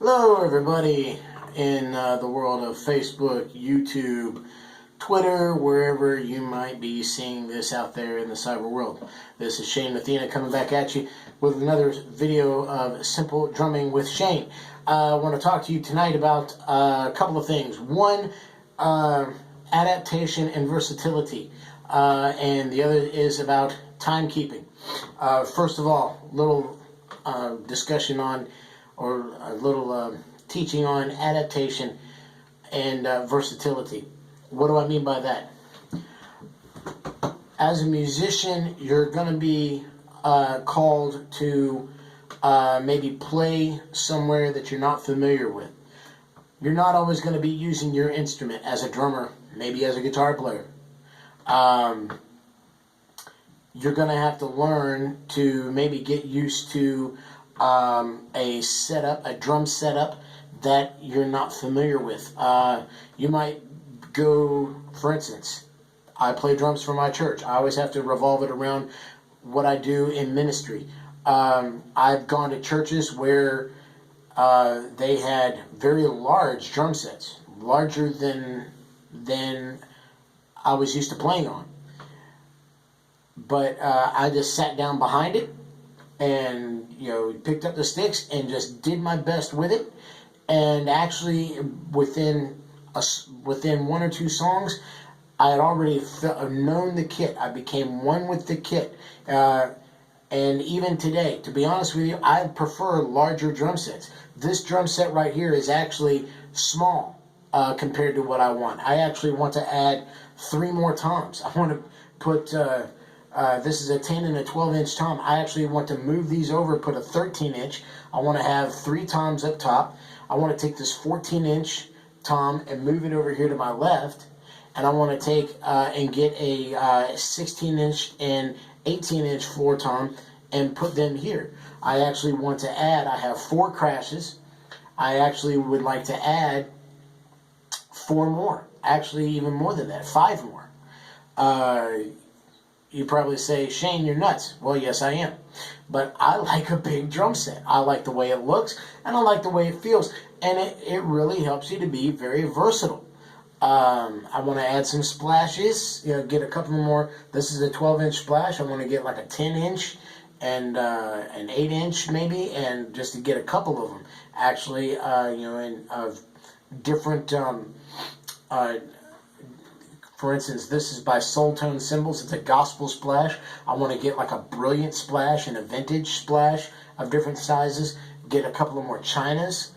Hello, everybody in the world of Facebook, YouTube, Twitter, wherever you might be seeing this out there in the cyber world. This is Shayne Mathena coming back at you with another video of Simple Drumming with Shayne. I want to talk to you tonight about a couple of things. One, adaptation and versatility, and the other is about timekeeping. First of all, little discussion on, or a little teaching on adaptation and versatility. What do I mean by that? As a musician, you're going to be called to maybe play somewhere that you're not familiar with. You're not always going to be using your instrument as a drummer, maybe as a guitar player. You're going to have to learn to maybe get used to a setup, a drum setup that you're not familiar with. You might go, for instance, I play drums for my church. I always have to revolve it around what I do in ministry. I've gone to churches where they had very large drum sets, larger than I was used to playing on. But I just sat down behind it and picked up the sticks and just did my best with it. And actually, within one or two songs, I had already known the kit. I became one with the kit. And even today, to be honest with you, I prefer larger drum sets. This drum set right here is actually small compared to what I want. I actually want to add 3 more toms. I want to put... this is a 10 and a 12-inch tom. I actually want to move these over, put a 13-inch. I want to have 3 toms up top. I want to take this 14-inch tom and move it over here to my left. And I want to take and get a 16-inch and 18-inch floor tom and put them here. I actually want to add, I have 4 crashes. I actually would like to add 4 more. Actually, even more than that, 5 more. You probably say, Shayne, you're nuts. Well, yes, I am. But I like a big drum set. I like the way it looks, and I like the way it feels. And it really helps you to be very versatile. I want to add some splashes, get a couple more. This is a 12-inch splash. I want to get like a 10-inch and an 8-inch maybe, and just to get a couple of them. Actually, in different... For instance, this is by Soul Tone Cymbals. It's a gospel splash. I want to get like a brilliant splash and a vintage splash of different sizes. Get a couple of more Chinas,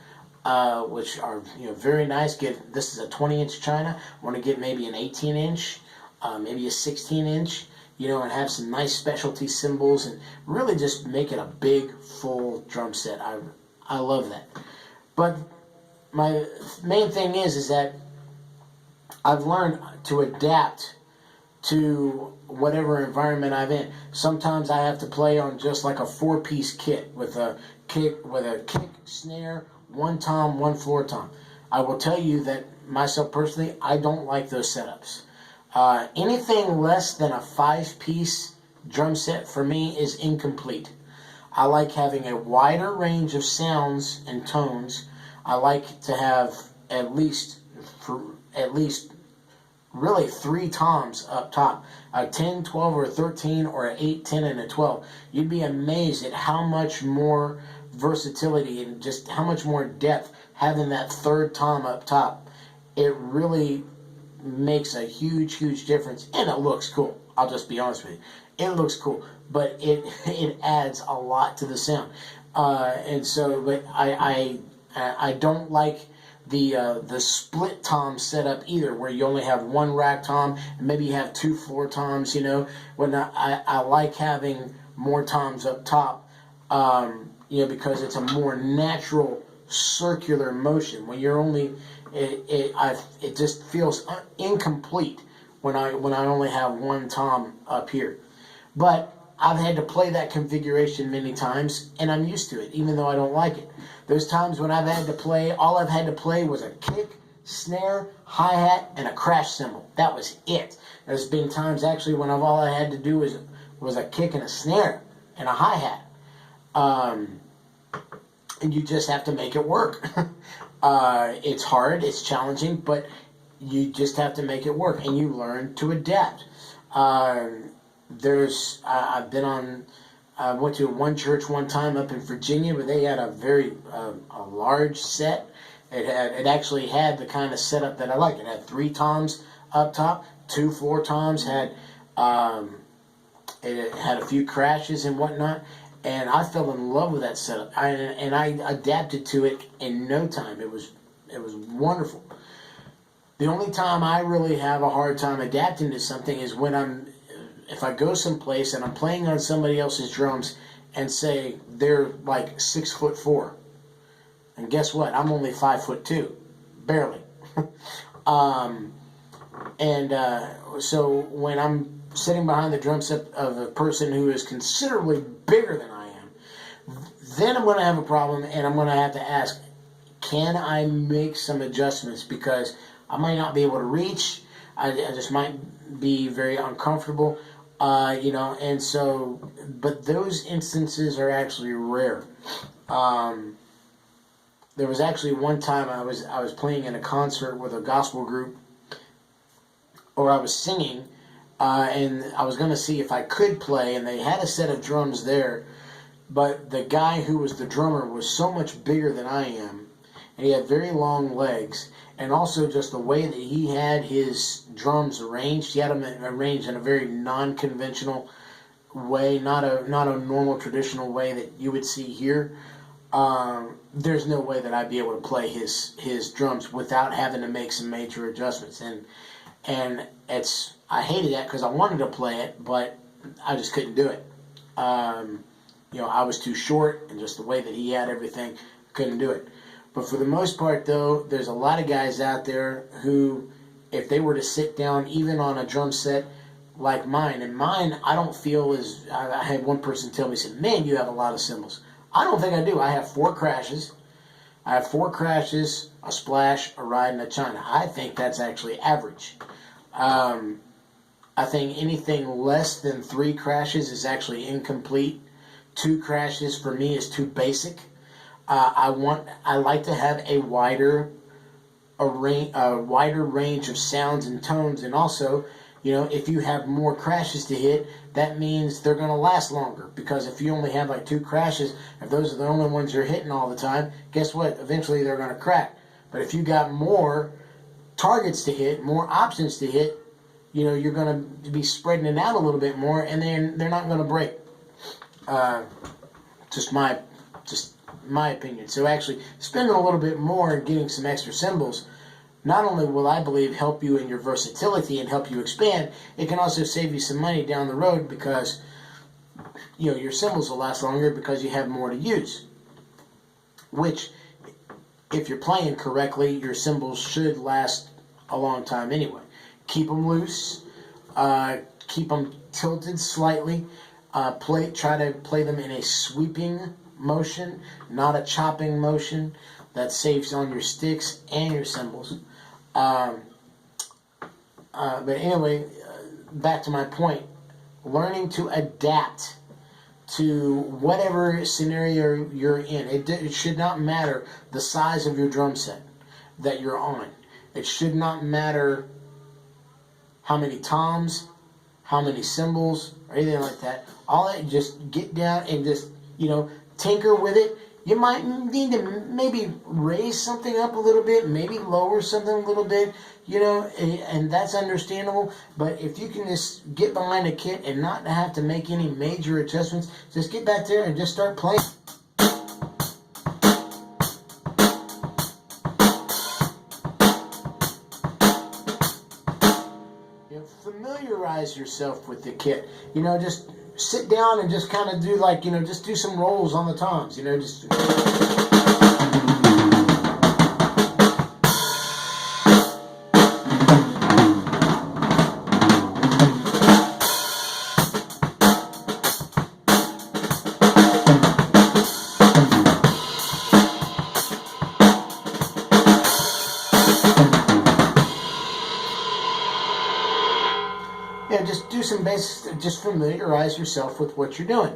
which are very nice. This is a 20-inch China. I want to get maybe an 18-inch, maybe a 16-inch, and have some nice specialty cymbals and really just make it a big, full drum set. I love that. But my main thing is that I've learned to adapt to whatever environment I'm in. Sometimes I have to play on just like a 4-piece kit with a kick, snare, 1 tom, 1 floor tom. I will tell you that myself personally, I don't like those setups. Anything less than a 5-piece drum set for me is incomplete. I like having a wider range of sounds and tones. I like to have at least really 3 toms up top, a 10, 12, or a 13, or an 8, 10, and a 12. You'd be amazed at how much more versatility and just how much more depth having that 3rd tom up top. It really makes a huge, huge difference, and it looks cool. I'll just be honest with you. It looks cool, but it adds a lot to the sound. And so, but I don't like the split tom setup either, where you only have 1 rack tom and maybe you have 2 floor toms. When I like having more toms up top, because it's a more natural circular motion. When you're only it just feels incomplete when I only have 1 tom up here. But I've had to play that configuration many times, and I'm used to it, even though I don't like it. There's times when I've had to play, all I've had to play was a kick, snare, hi-hat, and a crash cymbal. That was it. There's been times, actually, when all I had to do was a kick and a snare and a hi-hat. and you just have to make it work. It's hard, it's challenging, but you just have to make it work, and you learn to adapt. I've been on. I went to one church one time up in Virginia, where they had a very a large set. It actually had the kind of setup that I like. It had 3 toms up top, 2 floor toms. It had a few crashes and whatnot, and I fell in love with that setup. And I adapted to it in no time. It was wonderful. The only time I really have a hard time adapting to something is when if I go someplace and I'm playing on somebody else's drums, and say they're like 6'4", and guess what? I'm only 5'2", barely. So when I'm sitting behind the drum set of a person who is considerably bigger than I am, then I'm going to have a problem, and I'm going to have to ask, can I make some adjustments, because I might not be able to reach. I just might be very uncomfortable, and so, but those instances are actually rare. There was actually one time I was playing in a concert with a gospel group, or I was singing, and I was going to see if I could play, and they had a set of drums there, but the guy who was the drummer was so much bigger than I am, and he had very long legs, and also just the way that he had his drums arranged. He had them arranged in a very non-conventional way, not a normal traditional way that you would see here. There's no way that I'd be able to play his drums without having to make some major adjustments, and I hated that because I wanted to play it, but I just couldn't do it. I was too short, and just the way that he had everything, couldn't do it. But for the most part, though, there's a lot of guys out there who, if they were to sit down even on a drum set like mine, and mine, I don't feel as, I had one person tell me, said, man, you have a lot of cymbals. I don't think I do. I have 4 crashes. I have 4 crashes, a splash, a ride, and a china. I think that's actually average. I think anything less than 3 crashes is actually incomplete. 2 crashes for me is too basic. I like to have a wider range of sounds and tones, and also, if you have more crashes to hit, that means they're going to last longer. Because if you only have like 2 crashes, if those are the only ones you're hitting all the time, guess what? Eventually they're going to crack. But if you got more targets to hit, more options to hit, you're going to be spreading it out a little bit more, and then they're not going to break. Just my opinion. So actually spending a little bit more and getting some extra cymbals, not only will, I believe, help you in your versatility and help you expand, it can also save you some money down the road, because your cymbals will last longer because you have more to use. Which, if you're playing correctly, your cymbals should last a long time anyway. Keep them loose, keep them tilted slightly, try to play them in a sweeping motion, not a chopping motion. That saves on your sticks and your cymbals. But anyway, back to my point. Learning to adapt to whatever scenario you're in. It should not matter the size of your drum set that you're on. It should not matter how many toms, how many cymbals, or anything like that. All that, just get down and just, tinker with it. You might need to maybe raise something up a little bit, maybe lower something a little bit, and that's understandable. But if you can just get behind a kit and not have to make any major adjustments, just get back there and just start playing. Familiarize yourself with the kit. Just sit down and just kind of do just do some rolls on the toms. Just. Just do some basics, just familiarize yourself with what you're doing.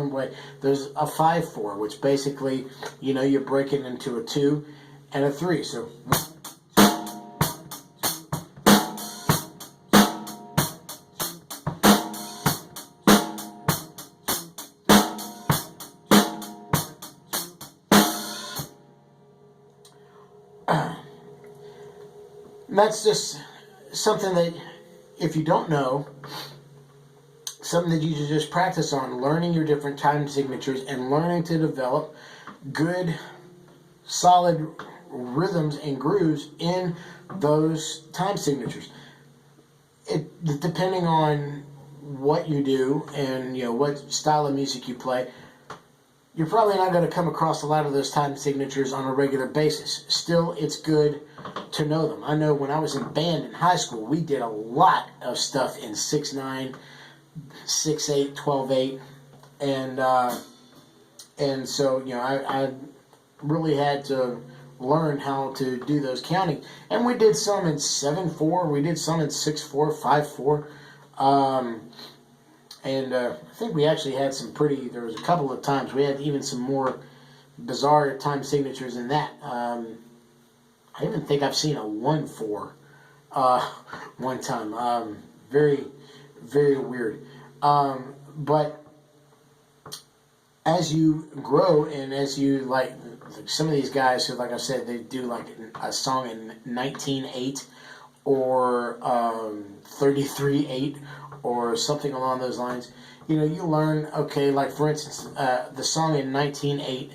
one way. There's a 5/4, which basically, you break it into a 2 and a 3. So that's just something that, if you don't know, something that you should just practice on, learning your different time signatures and learning to develop good, solid rhythms and grooves in those time signatures. Depending on what you do and what style of music you play, you're probably not going to come across a lot of those time signatures on a regular basis. Still, it's good to know them. I know when I was in band in high school, we did a lot of stuff in 6/9, 6/8, 12/8, and so I really had to learn how to do those counting. And we did some in 7/4, we did some in 6/4, 5/4. And I think we actually had there was a couple of times we had even some more bizarre time signatures in that. I even think I've seen a 1/4 one time. Very, very weird. But as you grow and as you like some of these guys who, like I said, they do like a song in 19/8 or 33/8 or something along those lines. You learn, okay, like for instance, the song in 19/8,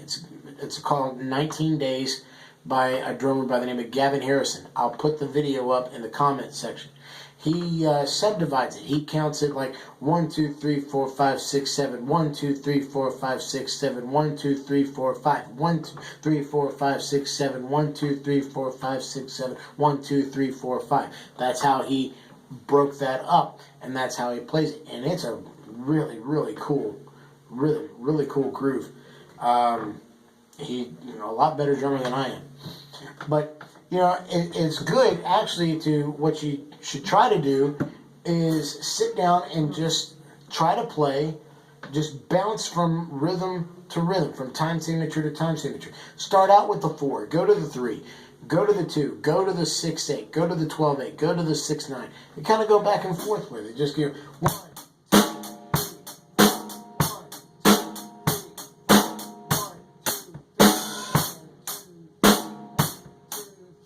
it's called 19 Days by a drummer by the name of Gavin Harrison. I'll put the video up in the comments section. He subdivides it. He counts it like 1, 2, 3, 4, 5, 6, 7, 1, 2, 3, 4, 5, 6, 7, 1, 2, 3, 4, 5, 1, 2, 3, 4, 5, 6, 7, 1, 2, 3, 4, 5, 6, 7, 1, 2, 3, 4, 5. That's how he broke that up, and that's how he plays it. And it's a really, really cool rhythm, really cool groove. He, a lot better drummer than I am. But, it's good, actually, to what you should try to do is sit down and just try to play, just bounce from rhythm to rhythm, from time signature to time signature. Start out with the 4, go to the 3, go to the 2, go to the 6/8, go to the 12/8, go to the 6/9, and kind of go back and forth with it. Just go 1, 2, 3, 1, 2, 3, 1, 2, 3, 1, 2, 3, 1, 2, 3,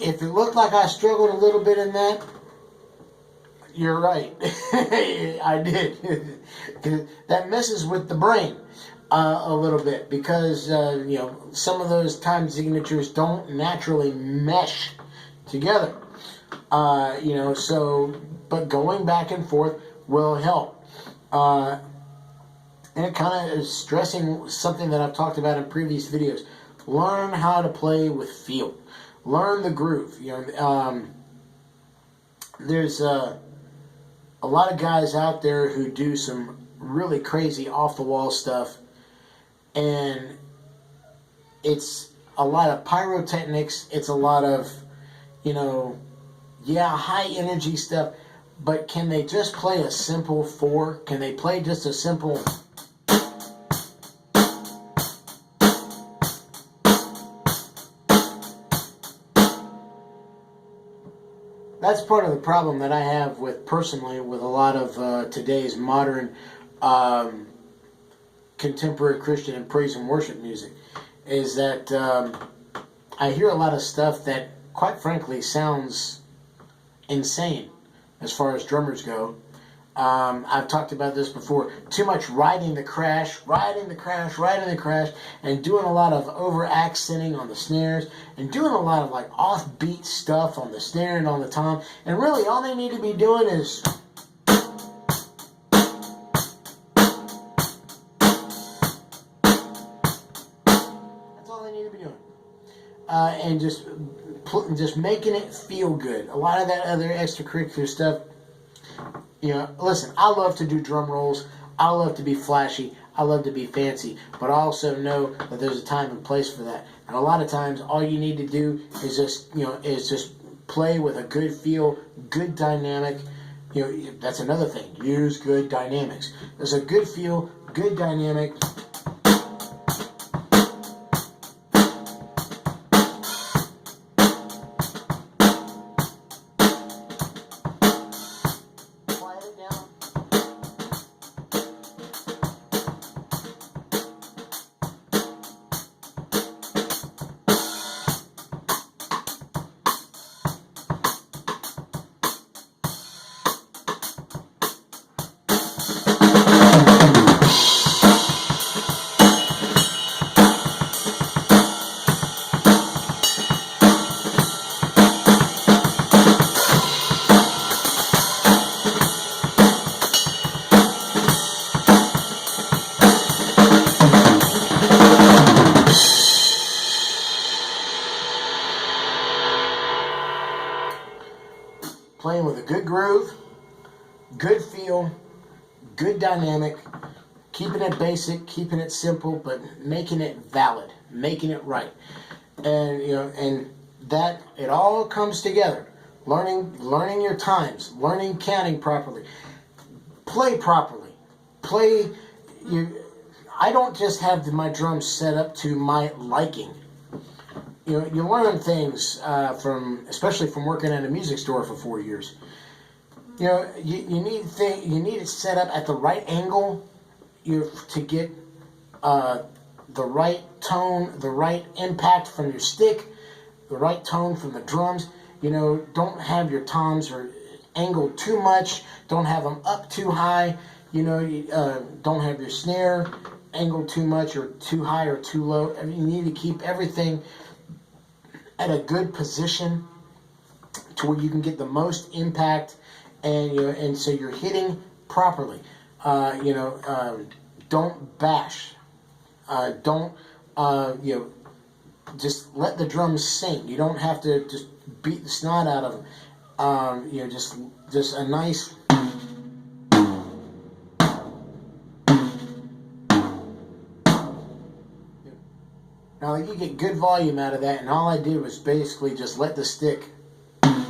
if it looked like I struggled a little bit in that, you're right. I did. That messes with the brain a little bit because some of those time signatures don't naturally mesh together. But going back and forth will help. And it kind of is stressing something that I've talked about in previous videos. Learn how to play with feel. Learn the groove. There's a lot of guys out there who do some really crazy off-the-wall stuff, and it's a lot of pyrotechnics. It's a lot of, high energy stuff. But can they just play a simple 4? Can they play just a simple... That's part of the problem that I have personally with a lot of today's modern contemporary Christian and praise and worship music, is that I hear a lot of stuff that, quite frankly, sounds insane as far as drummers go. I've talked about this before. Too much riding the crash, and doing a lot of over-accenting on the snares, and doing a lot of like offbeat stuff on the snare and on the tom. And really, all they need to be doing is... That's all they need to be doing. And just making it feel good. A lot of that other extracurricular stuff... listen, I love to do drum rolls. I love to be flashy. I love to be fancy. But I also know that there's a time and place for that. And a lot of times, all you need to do is just play with a good feel, good dynamic. That's another thing. Use good dynamics. There's a good feel, good dynamic. Playing with a good groove, good feel, good dynamic, keeping it basic, keeping it simple, but making it valid, making it right. And and that it all comes together. Learning your times, learning counting properly, play properly, play. I don't just have my drums set up to my liking. You learn things especially from working at a music store for 4 years. You need it set up at the right angle, to get the right tone, the right impact from your stick, the right tone from the drums. Don't have your toms or angled too much. Don't have them up too high. Don't have your snare angled too much or too high or too low. I mean, you need to keep everything at a good position to where you can get the most impact, and so you're hitting properly. Don't bash. Don't just let the drums sing. You don't have to just beat the snot out of them. Just a nice. Now you get good volume out of that, and all I did was basically just let the stick. And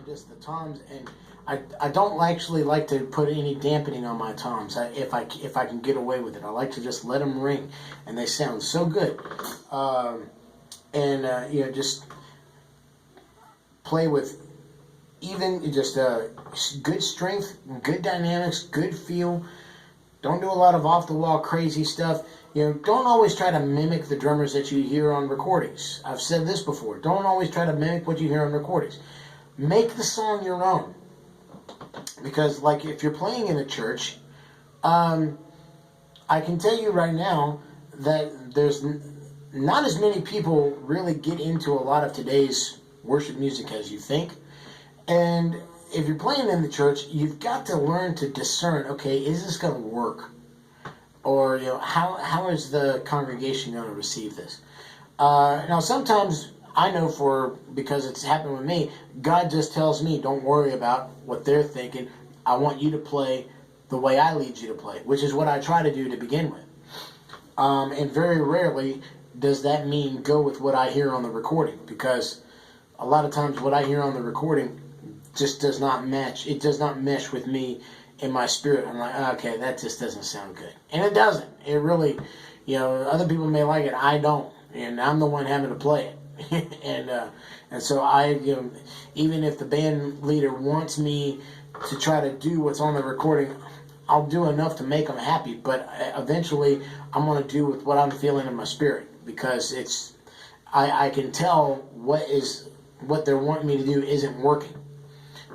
just the toms, and I don't actually like to put any dampening on my toms. If I can get away with it, I like to just let them ring, and they sound so good. Just play with even just good strength, good dynamics, good feel, Don't do a lot of off-the-wall crazy stuff. Don't always try to mimic the drummers that you hear on recordings. I've said this before. Don't always try to mimic what you hear on recordings. Make the song your own. Because, like, if you're playing in a church, I can tell you right now that there's not as many people really get into a lot of today's worship music as you think. And if you're playing in the church, you've got to learn to discern, okay, is this going to work? Or, how is the congregation going to receive this? Now, sometimes I know because it's happened with me, God just tells me, don't worry about what they're thinking. I want you to play the way I lead you to play, which is what I try to do to begin with. And very rarely does that mean go with what I hear on the recording, because a lot of times what I hear on the recording just does not match. It does not mesh with me in my spirit. I'm like, okay, that just doesn't sound good. And it doesn't. It really, other people may like it. I don't. And I'm the one having to play it. and so even if the band leader wants me to try to do what's on the recording, I'll do enough to make them happy. But eventually, I'm going to do with what I'm feeling in my spirit, because I can tell what they're wanting me to do isn't working.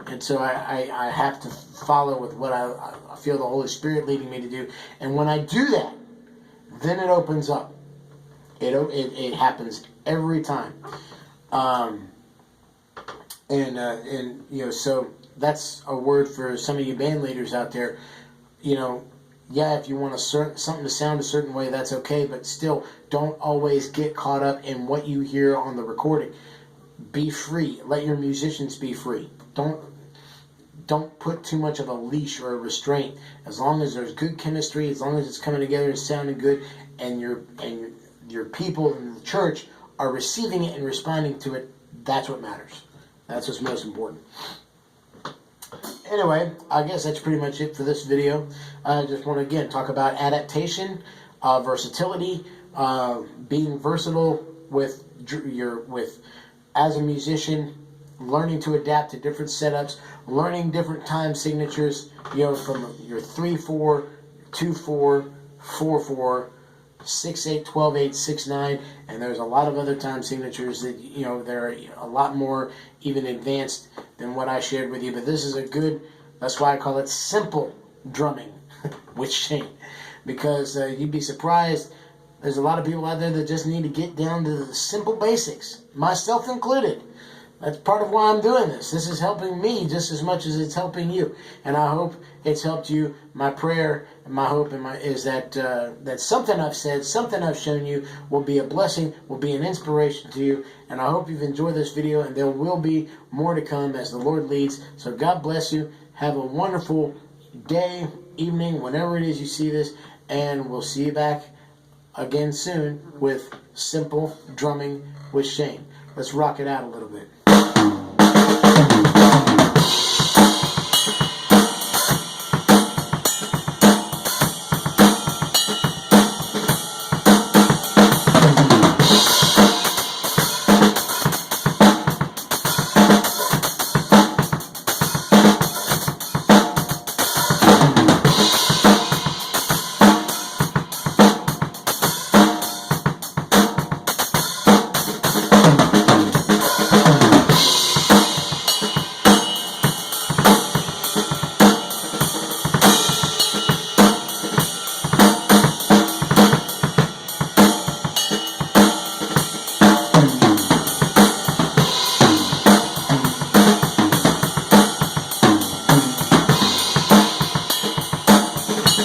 And so I have to follow with what I feel the Holy Spirit leading me to do. And when I do that, then it opens up. It happens every time. So that's a word for some of you band leaders out there. If you want something to sound a certain way, that's okay. But still, don't always get caught up in what you hear on the recording. Be free. Let your musicians be free. Don't put too much of a leash or a restraint. As long as there's good chemistry, as long as it's coming together and sounding good, and your people in the church are receiving it and responding to it, that's what matters. That's what's most important. Anyway, I guess that's pretty much it for this video. I just want to again talk about adaptation, versatility, being versatile as a musician, learning to adapt to different setups, learning different time signatures, from your 3/4, 2/4, 4/4, 6/8, 12/8, 6/9, and there's a lot of other time signatures that they're a lot more even advanced than what I shared with you. But this is that's why I call it simple drumming with Shayne, because you'd be surprised. There's a lot of people out there that just need to get down to the simple basics, myself included. That's part of why I'm doing this. This is helping me just as much as it's helping you, and I hope it's helped you. My prayer and my hope is that that something I've said, something I've shown you, will be a blessing, will be an inspiration to you. And I hope you've enjoyed this video, and there will be more to come as the Lord leads. So God bless you. Have a wonderful day, evening, whenever it is you see this, and we'll see you back again soon with simple drumming with Shayne. Let's rock it out a little bit.